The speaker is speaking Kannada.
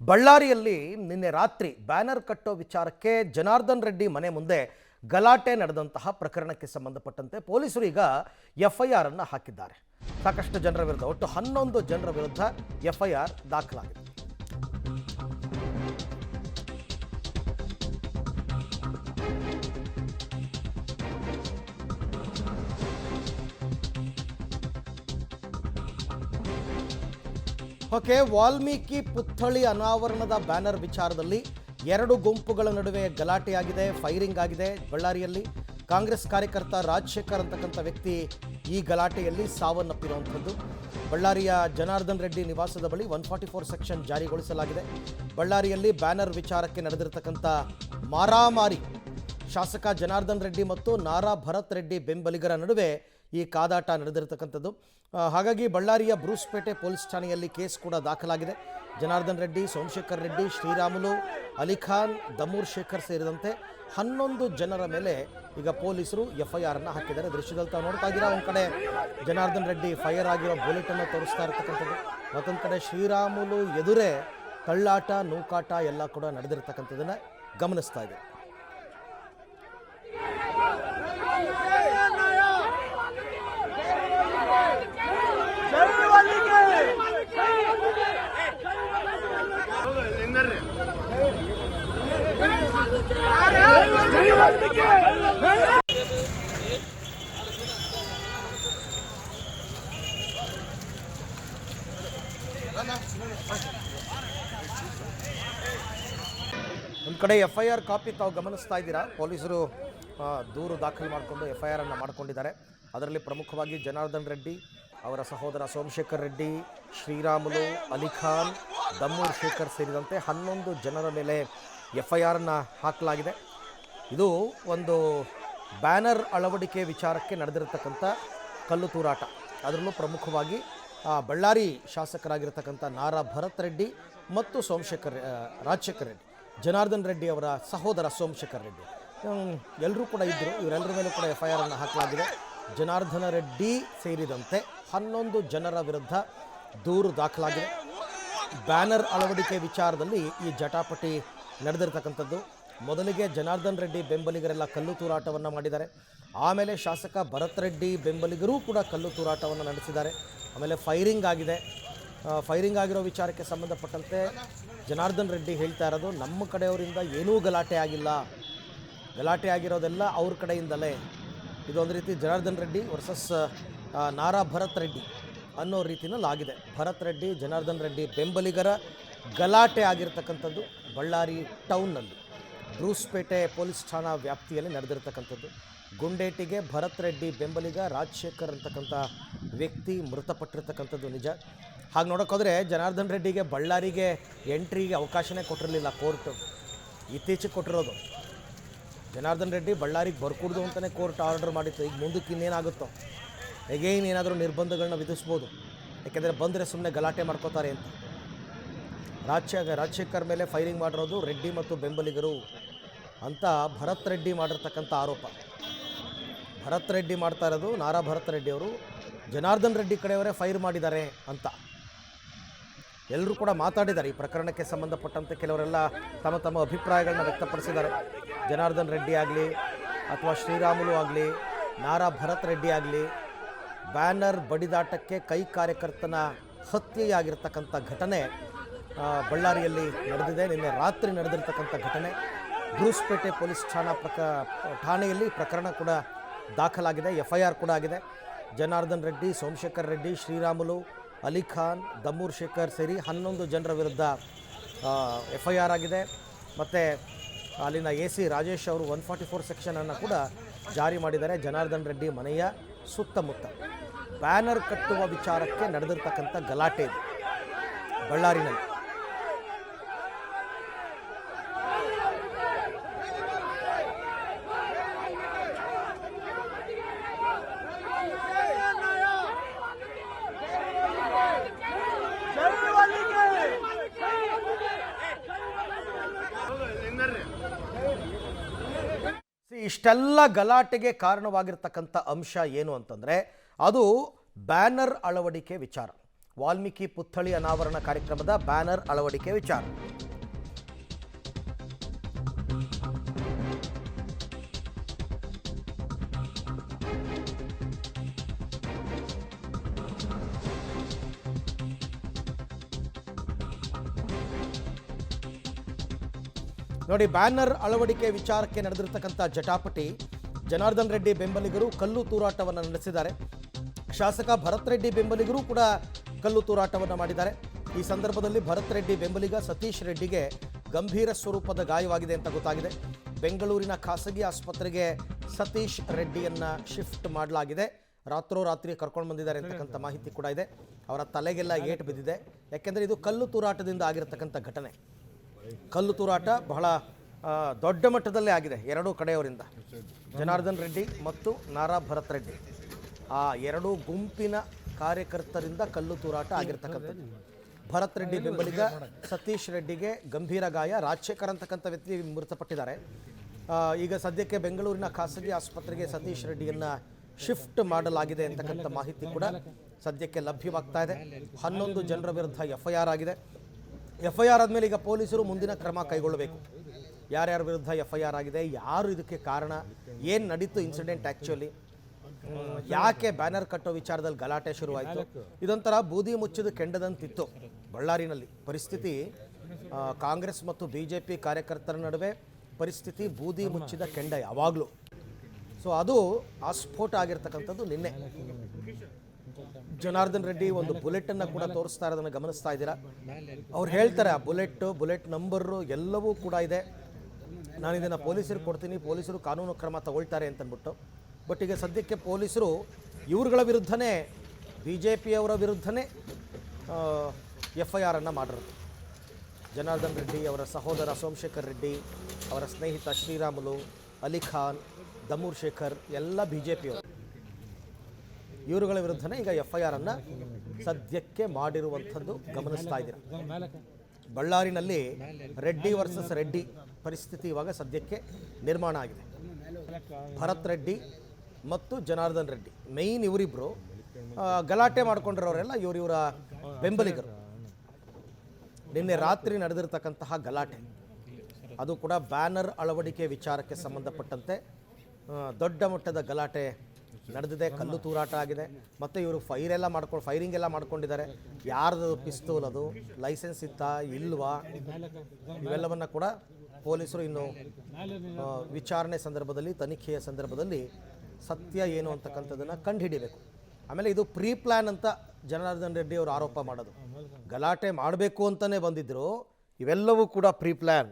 ಬಳ್ಳಾರಿಯಲ್ಲಿ ನಿನ್ನೆ ರಾತ್ರಿ ಬ್ಯಾನರ್ ಕಟ್ಟೋ ವಿಚಾರಕ್ಕೆ ಜನಾರ್ದನ್ ರೆಡ್ಡಿ ಮನೆ ಮುಂದೆ ಗಲಾಟೆ ನಡೆದಂತಹ ಪ್ರಕರಣಕ್ಕೆ ಸಂಬಂಧಪಟ್ಟಂತೆ ಪೊಲೀಸರು ಈಗ ಎಫ್ಐಆರ್ ಅನ್ನು ಹಾಕಿದ್ದಾರೆ. ಸಾಕಷ್ಟು ಜನರ ವಿರುದ್ಧ, ಒಟ್ಟು 11 ಜನರ ವಿರುದ್ಧ ಎಫ್ಐಆರ್ ದಾಖಲಾಗಿದೆ. ಓಕೆ, ವಾಲ್ಮೀಕಿ ಪುತ್ಥಳಿ ಅನಾವರಣದ ಬ್ಯಾನರ್ ವಿಚಾರದಲ್ಲಿ 2 ಗುಂಪುಗಳ ನಡುವೆ ಗಲಾಟೆಯಾಗಿದೆ, ಫೈರಿಂಗ್ ಆಗಿದೆ. ಬಳ್ಳಾರಿಯಲ್ಲಿ ಕಾಂಗ್ರೆಸ್ ಕಾರ್ಯಕರ್ತ ರಾಜಶೇಖರ್ ಅಂತಕ್ಕಂಥ ವ್ಯಕ್ತಿ ಈ ಗಲಾಟೆಯಲ್ಲಿ ಸಾವನ್ನಪ್ಪಿರುವಂಥದ್ದು. ಬಳ್ಳಾರಿಯ ಜನಾರ್ದನ್ ರೆಡ್ಡಿ ನಿವಾಸದ ಬಳಿ 144 ಸೆಕ್ಷನ್ ಜಾರಿಗೊಳಿಸಲಾಗಿದೆ. ಬಳ್ಳಾರಿಯಲ್ಲಿ ಬ್ಯಾನರ್ ವಿಚಾರಕ್ಕೆ ನಡೆದಿರತಕ್ಕಂಥ ಮಾರಾಮಾರಿ, ಶಾಸಕ ಜನಾರ್ದನ್ ರೆಡ್ಡಿ ಮತ್ತು ನಾರಾ ಭರತ್ ರೆಡ್ಡಿ ಬೆಂಬಲಿಗರ ನಡುವೆ ಈ ಕಾದಾಟ ನಡೆದಿರತಕ್ಕಂಥದ್ದು. ಹಾಗಾಗಿ ಬಳ್ಳಾರಿಯ ಬ್ರೂಸ್ಪೇಟೆ ಪೊಲೀಸ್ ಠಾಣೆಯಲ್ಲಿ ಕೇಸ್ ಕೂಡ ದಾಖಲಾಗಿದೆ. ಜನಾರ್ದನ್ ರೆಡ್ಡಿ, ಸೋಮಶೇಖರ್ ರೆಡ್ಡಿ, ಶ್ರೀರಾಮುಲು, ಅಲಿಖಾನ್, ದಮೂರ್ ಶೇಖರ್ ಸೇರಿದಂತೆ 11 ಜನರ ಮೇಲೆ ಈಗ ಪೊಲೀಸರು ಎಫ್ಐಆರ್ ಅನ್ನು ಹಾಕಿದ್ದಾರೆ. ದೃಶ್ಯದಲ್ಲಿ ತಾವು ನೋಡ್ತಾ ಇದ್ದೀರಾ, ಒಂದು ಕಡೆ ಜನಾರ್ದನ್ ರೆಡ್ಡಿ ಫೈರ್ ಆಗಿರೋ ಬುಲೆಟ್ ಅನ್ನು ತೋರಿಸ್ತಾ ಇರತಕ್ಕಂಥದ್ದು, ಮತ್ತೊಂದು ಕಡೆ ಶ್ರೀರಾಮುಲು ಎದುರೇ ತಳ್ಳಾಟ, ನೂಕಾಟ ಎಲ್ಲ ಕೂಡ ನಡೆದಿರತಕ್ಕಂಥದ್ದನ್ನು ಗಮನಿಸ್ತಾ ಇದೆ. ಒಂದು ಕಡೆ ಎಫ್ಐಆರ್ ಕಾಪಿ ತಾವು ಗಮನಿಸ್ತಾ ಇದ್ದೀರಾ. ಪೊಲೀಸರು ದೂರು ದಾಖಲು ಮಾಡಿಕೊಂಡು ಎಫ್ಐಆರ್ ಅನ್ನು ಮಾಡಿಕೊಂಡಿದ್ದಾರೆ. ಅದರಲ್ಲಿ ಪ್ರಮುಖವಾಗಿ ಜನಾರ್ದನ್ ರೆಡ್ಡಿ, ಅವರ ಸಹೋದರ ಸೋಮಶೇಖರ್ ರೆಡ್ಡಿ, ಶ್ರೀರಾಮುಲು, ಅಲಿಖಾನ್, ದಮ್ಮೂರ್ ಶೇಖರ್ ಸೇರಿದಂತೆ 11 ಜನರ ಮೇಲೆ ಎಫ್ಐಆರ್ ಅನ್ನು ಹಾಕಲಾಗಿದೆ. ಇದು ಒಂದು ಬ್ಯಾನರ್ ಅಳವಡಿಕೆ ವಿಚಾರಕ್ಕೆ ನಡೆದಿರತಕ್ಕಂಥ ಕಲ್ಲು ತೂರಾಟ. ಅದರಲ್ಲೂ ಪ್ರಮುಖವಾಗಿ ಬಳ್ಳಾರಿ ಶಾಸಕರಾಗಿರ್ತಕ್ಕಂಥ ನಾರಾ ಭರತ್ ರೆಡ್ಡಿ ಮತ್ತು ರಾಜಶೇಖರ್ ರೆಡ್ಡಿ, ಜನಾರ್ದನ್ ರೆಡ್ಡಿ ಅವರ ಸಹೋದರ ಸೋಮಶೇಖರ್ ರೆಡ್ಡಿ ಎಲ್ಲರೂ ಕೂಡ ಇದ್ದರು. ಇವರೆಲ್ಲರ ಮೇಲೂ ಕೂಡ ಎಫ್ಐಆರ್ ಅನ್ನು ಹಾಕಲಾಗಿದೆ. ಜನಾರ್ದನ ರೆಡ್ಡಿ ಸೇರಿದಂತೆ 11 ಜನರ ವಿರುದ್ಧ ದೂರು ದಾಖಲಾಗಿದೆ. ಬ್ಯಾನರ್ ಅಳವಡಿಕೆ ವಿಚಾರದಲ್ಲಿ ಈ ಜಟಾಪಟಿ ನಡೆದಿರ್ತಕ್ಕಂಥದ್ದು. ಮೊದಲಿಗೆ ಜನಾರ್ದನ್ ರೆಡ್ಡಿ ಬೆಂಬಲಿಗರೆಲ್ಲ ಕಲ್ಲು ತೂರಾಟವನ್ನು ಮಾಡಿದ್ದಾರೆ. ಆಮೇಲೆ ಶಾಸಕ ಭರತ್ ರೆಡ್ಡಿ ಬೆಂಬಲಿಗರೂ ಕೂಡ ಕಲ್ಲು ತೂರಾಟವನ್ನು ನಡೆಸಿದ್ದಾರೆ. ಆಮೇಲೆ ಫೈರಿಂಗ್ ಆಗಿದೆ. ಫೈರಿಂಗ್ ಆಗಿರೋ ವಿಚಾರಕ್ಕೆ ಸಂಬಂಧಪಟ್ಟಂತೆ ಜನಾರ್ದನ್ ರೆಡ್ಡಿ ಹೇಳ್ತಾ ಇರೋದು, ನಮ್ಮ ಕಡೆಯವರಿಂದ ಏನೂ ಗಲಾಟೆ ಆಗಿಲ್ಲ, ಗಲಾಟೆ ಆಗಿರೋದೆಲ್ಲ ಅವ್ರ ಕಡೆಯಿಂದಲೇ. ಇದೊಂದು ರೀತಿ ಜನಾರ್ದನ್ ರೆಡ್ಡಿ ವರ್ಸಸ್ ನಾರಾ ಭರತ್ ರೆಡ್ಡಿ ಅನ್ನೋ ರೀತಿಯಲ್ಲಿ ಆಗಿದೆ. ಭರತ್ ರೆಡ್ಡಿ, ಜನಾರ್ದನ್ ರೆಡ್ಡಿ ಬೆಂಬಲಿಗರ ಗಲಾಟೆ ಆಗಿರ್ತಕ್ಕಂಥದ್ದು ಬಳ್ಳಾರಿ ಟೌನ್ನಲ್ಲಿ ಬ್ರೂಸ್ಪೇಟೆ ಪೊಲೀಸ್ ಠಾಣಾ ವ್ಯಾಪ್ತಿಯಲ್ಲಿ ನಡೆದಿರ್ತಕ್ಕಂಥದ್ದು. ಗುಂಡೇಟಿಗೆ ಭರತ್ ರೆಡ್ಡಿ ಬೆಂಬಲಿಗ ರಾಜಶೇಖರ್ ಅಂತಕ್ಕಂಥ ವ್ಯಕ್ತಿ ಮೃತಪಟ್ಟಿರ್ತಕ್ಕಂಥದ್ದು ನಿಜ. ಹಾಗೆ ನೋಡೋಕ್ಕೋದ್ರೆ ಜನಾರ್ದನ್ ರೆಡ್ಡಿಗೆ ಬಳ್ಳಾರಿಗೆ ಎಂಟ್ರಿಗೆ ಅವಕಾಶನೇ ಕೊಟ್ಟಿರಲಿಲ್ಲ ಕೋರ್ಟು, ಇತ್ತೀಚೆಗೆ ಕೊಟ್ಟಿರೋದು. ಜನಾರ್ದನ್ ರೆಡ್ಡಿ ಬಳ್ಳಾರಿಗೆ ಬರ್ಕೂಡ್ದು ಅಂತಲೇ ಕೋರ್ಟ್ ಆರ್ಡರ್ ಮಾಡಿತ್ತು. ಈಗ ಮುಂದಕ್ಕೆ ಇನ್ನೇನಾಗುತ್ತೋ, ಎಗೈನ್ ಏನಾದರೂ ನಿರ್ಬಂಧಗಳನ್ನ ವಿಧಿಸ್ಬೋದು, ಯಾಕೆಂದರೆ ಬಂದರೆ ಸುಮ್ಮನೆ ಗಲಾಟೆ ಮಾಡ್ಕೋತಾರೆ ಅಂತ. ರಾಜಶೇಖರ್ ಮೇಲೆ ಫೈರಿಂಗ್ ಮಾಡಿರೋದು ರೆಡ್ಡಿ ಮತ್ತು ಬೆಂಬಲಿಗರು ಅಂತ ಭರತ್ ರೆಡ್ಡಿ ಮಾಡಿರ್ತಕ್ಕಂಥ ಆರೋಪ. ಭರತ್ ರೆಡ್ಡಿ ಮಾಡ್ತಾ ಇರೋದು, ನಾರಾ ಭರತ್ ರೆಡ್ಡಿ ಅವರು ಜನಾರ್ದನ್ ರೆಡ್ಡಿ ಕಡೆಯವರೇ ಫೈರ್ ಮಾಡಿದ್ದಾರೆ ಅಂತ ಎಲ್ಲರೂ ಕೂಡ ಮಾತಾಡಿದ್ದಾರೆ. ಈ ಪ್ರಕರಣಕ್ಕೆ ಸಂಬಂಧಪಟ್ಟಂತೆ ಕೆಲವರೆಲ್ಲ ತಮ್ಮ ತಮ್ಮ ಅಭಿಪ್ರಾಯಗಳನ್ನ ವ್ಯಕ್ತಪಡಿಸಿದ್ದಾರೆ. ಜನಾರ್ದನ್ ರೆಡ್ಡಿ ಆಗಲಿ ಅಥವಾ ಶ್ರೀರಾಮುಲು ಆಗಲಿ, ನಾರಾ ಭರತ್ ರೆಡ್ಡಿ ಆಗಲಿ, ಬ್ಯಾನರ್ ಬಡಿದಾಟಕ್ಕೆ ಕೈ ಕಾರ್ಯಕರ್ತನ ಹತ್ಯೆಯಾಗಿರ್ತಕ್ಕಂಥ ಘಟನೆ ಬಳ್ಳಾರಿಯಲ್ಲಿ ನಡೆದಿದೆ. ನಿನ್ನೆ ರಾತ್ರಿ ನಡೆದಿರ್ತಕ್ಕಂಥ ಘಟನೆ. ಬ್ರೂಸ್ಪೇಟೆ ಪೊಲೀಸ್ ಠಾಣೆಯಲ್ಲಿ ಪ್ರಕರಣ ಕೂಡ ದಾಖಲಾಗಿದೆ, ಎಫ್ಐಆರ್ ಕೂಡ ಆಗಿದೆ. ಜನಾರ್ದನ್ ರೆಡ್ಡಿ, ಸೋಮಶೇಖರ್ ರೆಡ್ಡಿ, ಶ್ರೀರಾಮುಲು, ಅಲಿಖಾನ್, ದಮ್ಮೂರ್ ಶೇಖರ್ ಸೇರಿ 11 ಜನರ ವಿರುದ್ಧ ಎಫ್ಐಆರ್ ಆಗಿದೆ. ಮತ್ತು ಅಲ್ಲಿನ AC ರಾಜೇಶ್ ಅವರು 144 ಸೆಕ್ಷನನ್ನು ಕೂಡ ಜಾರಿ ಮಾಡಿದ್ದಾರೆ. ಜನಾರ್ದನ್ ರೆಡ್ಡಿ ಮನೆಯ ಸುತ್ತಮುತ್ತ ಬ್ಯಾನರ್ ಕಟ್ಟುವ ವಿಚಾರಕ್ಕೆ ನಡೆದಿರ್ತಕ್ಕಂಥ ಗಲಾಟೆ ಇದೆ ಬಳ್ಳಾರಿನಲ್ಲಿ. ಇಷ್ಟೆಲ್ಲ ಗಲಾಟೆಗೆ ಕಾರಣವಾಗಿರ್ತಕ್ಕಂಥ ಅಂಶ ಏನು ಅಂತಂದರೆ ಅದು ಬ್ಯಾನರ್ ಅಳವಡಿಕೆ ವಿಚಾರ. ವಾಲ್ಮೀಕಿ ಪುತ್ಥಳಿ ಅನಾವರಣ ಕಾರ್ಯಕ್ರಮದ ಬ್ಯಾನರ್ ಅಳವಡಿಕೆ ವಿಚಾರ. ನೋಡಿ, ಬ್ಯಾನರ್ ಅಳವಡಿಕೆ ವಿಚಾರಕ್ಕೆ ನಡೆದಿರತಕ್ಕಂಥ ಜಟಾಪಟಿ. ಜನಾರ್ದನ್ ರೆಡ್ಡಿ ಬೆಂಬಲಿಗರು ಕಲ್ಲು ತೂರಾಟವನ್ನು ನಡೆಸಿದ್ದಾರೆ. ಶಾಸಕ ಭರತ್ ರೆಡ್ಡಿ ಬೆಂಬಲಿಗರು ಕೂಡ ಕಲ್ಲು ತೂರಾಟವನ್ನು ಮಾಡಿದ್ದಾರೆ. ಈ ಸಂದರ್ಭದಲ್ಲಿ ಭರತ್ ರೆಡ್ಡಿ ಬೆಂಬಲಿಗ ಸತೀಶ್ ರೆಡ್ಡಿಗೆ ಗಂಭೀರ ಸ್ವರೂಪದ ಗಾಯವಾಗಿದೆ ಅಂತ ಗೊತ್ತಾಗಿದೆ. ಬೆಂಗಳೂರಿನ ಖಾಸಗಿ ಆಸ್ಪತ್ರೆಗೆ ಸತೀಶ್ ರೆಡ್ಡಿಯನ್ನ ಶಿಫ್ಟ್ ಮಾಡಲಾಗಿದೆ. ರಾತ್ರೋರಾತ್ರಿ ಕರ್ಕೊಂಡು ಬಂದಿದ್ದಾರೆ ಅಂತಕ್ಕಂಥ ಮಾಹಿತಿ ಕೂಡ ಇದೆ. ಅವರ ತಲೆಗೆಲ್ಲ ಏಟು ಬಿದ್ದಿದೆ. ಯಾಕೆಂದರೆ ಇದು ಕಲ್ಲು ತೂರಾಟದಿಂದ ಆಗಿರತಕ್ಕಂಥ ಘಟನೆ. ಕಲ್ಲು ತೂರಾಟ ಬಹಳ ದೊಡ್ಡ ಮಟ್ಟದಲ್ಲೇ ಆಗಿದೆ ಎರಡೂ ಕಡೆಯವರಿಂದ. ಜನಾರ್ದನ್ ರೆಡ್ಡಿ ಮತ್ತು ನಾರಾ ಭರತ್ ರೆಡ್ಡಿ, ಆ ಎರಡೂ ಗುಂಪಿನ ಕಾರ್ಯಕರ್ತರಿಂದ ಕಲ್ಲು ತೂರಾಟ ಆಗಿರ್ತಕ್ಕಂಥದ್ದು. ಭರತ್ ರೆಡ್ಡಿ ಬೆಂಬಲಿಗ ಸತೀಶ್ ರೆಡ್ಡಿಗೆ ಗಂಭೀರ ಗಾಯ. ರಾಜಶೇಖರ್ ಅಂತಕ್ಕಂಥ ವ್ಯಕ್ತಿ ಮೃತಪಟ್ಟಿದ್ದಾರೆ. ಈಗ ಸದ್ಯಕ್ಕೆ ಬೆಂಗಳೂರಿನ ಖಾಸಗಿ ಆಸ್ಪತ್ರೆಗೆ ಸತೀಶ್ ರೆಡ್ಡಿಯನ್ನು ಶಿಫ್ಟ್ ಮಾಡಲಾಗಿದೆ ಅಂತಕ್ಕಂಥ ಮಾಹಿತಿ ಕೂಡ ಸದ್ಯಕ್ಕೆ ಲಭ್ಯವಾಗ್ತಾ ಇದೆ. 11 ಜನರ ವಿರುದ್ಧ FIR ಆಗಿದೆ. FIR ಆದಮೇಲೆ ಈಗ ಪೊಲೀಸರು ಮುಂದಿನ ಕ್ರಮ ಕೈಗೊಳ್ಳಬೇಕು. ಯಾರ್ಯಾರ ವಿರುದ್ಧ FIR ಆಗಿದೆ, ಯಾರು ಇದಕ್ಕೆ ಕಾರಣ, ಏನು ನಡೀತು ಇನ್ಸಿಡೆಂಟ್, ಆ್ಯಕ್ಚುಲಿ ಯಾಕೆ ಬ್ಯಾನರ್ ಕಟ್ಟೋ ವಿಚಾರದಲ್ಲಿ ಗಲಾಟೆ ಶುರುವಾಯಿತು. ಇದೊಂಥರ ಬೂದಿ ಮುಚ್ಚಿದ ಕೆಂಡದಂತಿತ್ತು ಬಳ್ಳಾರಿನಲ್ಲಿ ಪರಿಸ್ಥಿತಿ. ಕಾಂಗ್ರೆಸ್ ಮತ್ತು BJP ಕಾರ್ಯಕರ್ತರ ನಡುವೆ ಪರಿಸ್ಥಿತಿ ಬೂದಿ ಮುಚ್ಚಿದ ಕೆಂಡ ಯಾವಾಗಲೂ. ಸೊ ಅದು ಆಸ್ಫೋಟ ಆಗಿರ್ತಕ್ಕಂಥದ್ದು ನಿನ್ನೆ. ಜನಾರ್ದನ್ ರೆಡ್ಡಿ ಒಂದು ಬುಲೆಟನ್ನು ಕೂಡ ತೋರಿಸ್ತಾ ಇರೋದನ್ನು ಗಮನಿಸ್ತಾ ಇದ್ದೀರಾ. ಅವ್ರು ಹೇಳ್ತಾರೆ ಆ ಬುಲೆಟ್ ನಂಬರು ಎಲ್ಲವೂ ಕೂಡ ಇದೆ, ನಾನು ಇದನ್ನು ಪೊಲೀಸರಿಗೆ ಕೊಡ್ತೀನಿ, ಪೊಲೀಸರು ಕಾನೂನು ಕ್ರಮ ತಗೊಳ್ತಾರೆ ಅಂತಂದ್ಬಿಟ್ಟು. ಬಟ್ ಈಗ ಸದ್ಯಕ್ಕೆ ಪೊಲೀಸರು ಇವ್ರುಗಳ ವಿರುದ್ಧನೇ, BJPಯವರ ವಿರುದ್ಧನೇ FIR ಮಾಡಿರೋದು. ಜನಾರ್ದನ್ ರೆಡ್ಡಿ, ಅವರ ಸಹೋದರ ಸೋಮಶೇಖರ್ ರೆಡ್ಡಿ, ಅವರ ಸ್ನೇಹಿತ ಶ್ರೀರಾಮುಲು, ಅಲಿ ಖಾನ್, ದಮೂರ್ ಶೇಖರ್ ಎಲ್ಲ BJPಯವರು. ಇವರುಗಳ ವಿರುದ್ಧನೇ ಈಗ FIR ಸದ್ಯಕ್ಕೆ ಮಾಡಿರುವಂಥದ್ದು ಗಮನಿಸ್ತಾ ಇದ್ದೀರಾ. ಬಳ್ಳಾರಿನಲ್ಲಿ ರೆಡ್ಡಿ ವರ್ಸಸ್ ರೆಡ್ಡಿ ಪರಿಸ್ಥಿತಿ ಇವಾಗ ಸದ್ಯಕ್ಕೆ ನಿರ್ಮಾಣ ಆಗಿದೆ. ಭರತ್ ರೆಡ್ಡಿ ಮತ್ತು ಜನಾರ್ದನ್ ರೆಡ್ಡಿ ಮೇಯ್ನ್ ಇವರಿಬ್ಬರು. ಗಲಾಟೆ ಮಾಡ್ಕೊಂಡಿರೋರೆಲ್ಲ ಇವರ ಬೆಂಬಲಿಗರು. ನಿನ್ನೆ ರಾತ್ರಿ ನಡೆದಿರ್ತಕ್ಕಂತಹ ಗಲಾಟೆ, ಅದು ಕೂಡ ಬ್ಯಾನರ್ ಅಳವಡಿಕೆ ವಿಚಾರಕ್ಕೆ ಸಂಬಂಧಪಟ್ಟಂತೆ ದೊಡ್ಡ ಮಟ್ಟದ ಗಲಾಟೆ ನಡೆದಿದೆ. ಕಲ್ಲು ತೂರಾಟ ಆಗಿದೆ. ಮತ್ತು ಇವರು ಫೈರಿಂಗ್ ಎಲ್ಲ ಮಾಡ್ಕೊಂಡಿದ್ದಾರೆ. ಯಾರ್ದು ಪಿಸ್ತೂಲ್, ಅದು ಲೈಸೆನ್ಸ್ ಇತ್ತಾ ಇಲ್ವಾ, ಇವೆಲ್ಲವನ್ನು ಕೂಡ ಪೊಲೀಸರು ಇನ್ನು ವಿಚಾರಣೆ ಸಂದರ್ಭದಲ್ಲಿ, ತನಿಖೆಯ ಸಂದರ್ಭದಲ್ಲಿ ಸತ್ಯ ಏನು ಅಂತಕ್ಕಂಥದ್ದನ್ನು ಕಂಡುಹಿಡಿಬೇಕು. ಆಮೇಲೆ ಇದು ಪ್ರೀ ಪ್ಲ್ಯಾನ್ ಅಂತ ಜನಾರ್ದನ್ ರೆಡ್ಡಿ ಅವರು ಆರೋಪ ಮಾಡೋದು. ಗಲಾಟೆ ಮಾಡಬೇಕು ಅಂತಲೇ ಬಂದಿದ್ದರು, ಇವೆಲ್ಲವೂ ಕೂಡ ಪ್ರೀ ಪ್ಲ್ಯಾನ್.